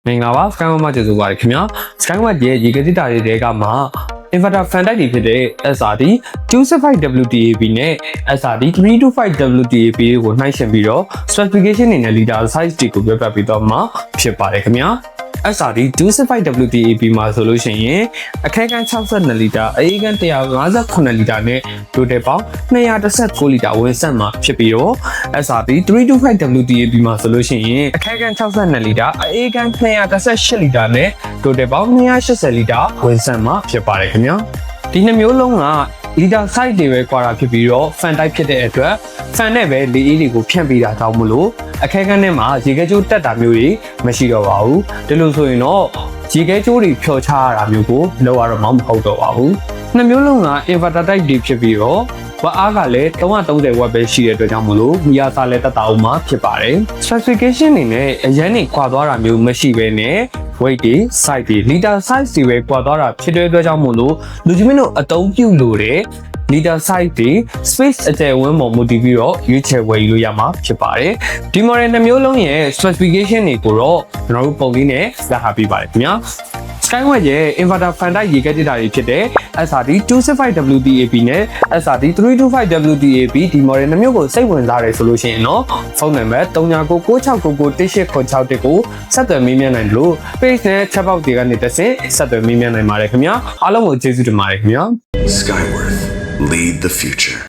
မင်္ဂလာပါ Skyward မှာကျေးဇူးပါတယ်ခင်ဗျာ Skyward ရဲ့ရေကတိတာတွေကမှ inverter fan type တွေဖြစ်တဲ့ SRD 265WTAB နဲ့ SRD 325WTAB ကိုနှိုင်းယှဉ်ပြီးတော့ specification တွေနဲ့ liter size တွေကိုပြပြပေးတော့မှာဖြစ်ပါတယ်ခင်ဗျာ SRD 265WTAB မှာဆိုလို့ရှိရင်အခက်အခဲ62လီတာအအေးခန်း158လီတာနဲ့ total ပေါင်း216လီတာဝင်ဆက်မှာဖြစ်ပြီးတော့ SRD 325WTAB မှာဆိုလို့ရှိရင်အခက်အခဲ62လီတာအအေးခန်း218လီတာနဲ့ total ပေါင်း280လီတာဝင်ဆက်မှာဖြစ်ပါတယ်ခင်ဗျာဒီနှစ်မျိုးလုံးကliter size တွေပဲကွာတာဖြစ်ပြီးတော့ fan type ဖြစ်တဲ့အတွက် fan နဲ့ပဲလေအေးတွေကိုဖြန့်ပေးတာကြောင့်မလို့အခက်အခဲနဲ့မှာရေခဲကျိုးတက်တာမျိုးတွေမရှိတော့ပါဘူးဒီလိုဆိုရင်တော့ရေခဲကျိုးတွေဖြောချရတာမျိုးကိုလောက်ရတော့မဟုတ်တော့ပါဘူးနှစ်မျိုးလုံးက inverter type တွေဖြစ်ပြီးတော့ဝက်အားကလည်း330ဝက်ပဲရှိတဲ့အတွက်ကြောင့်မလို့မီယာစားလည်းတက်တာအောင်မှာဖြစ်ပါတယ် specification တွေနဲ့အရင်နေကွာသွားတာမျိုးမရှိဘဲနဲ့ weight တွေ size တွေ liter size တွေပဲကွာသွားတာဖြစ်တဲ့အတွက်ကြောင့်မို့လို့လူကြီးမင်းတို့အသုံးပြုလို့တဲ့ liter size တွေ space အကျယ်ဝန်းပေါ်မူတည်ပြီးတော့ရွေးချယ်ဝယ်ယူလို့ရမှာဖြစ်ပါတယ်ဒီ model နှမျိုးလုံးရဲ့ specification တွေကိုတော့ကျွန်တော်တို့ပုံလေးနဲ့ပြသပေးပါတယ်ခင်ဗျာSkyward ရဲ့ inverter fan type ရေခဲတစ်တာတွေဖြစ်တဲ့ SRD 265WTAB နဲ့ SRD 325WTAB ဒီ model နှမျိုးကိုစိတ်ဝင်စားတယ်ဆိုလို့ရှိရင်တော့ဖုန်းနံပါတ်3996991896ကိုဆက်သွယ်မေးမြန်းနိုင်လို့ page နဲ့ chat box တွေကနေတက်ဆင့်ဆက်သွယ်မေးမြန်းနိုင်ပါတယ်ခင်ဗျာအားလုံးကိုကျေးဇူးတင်ပါတယ်ခင်ဗျာ Skyward, lead the future.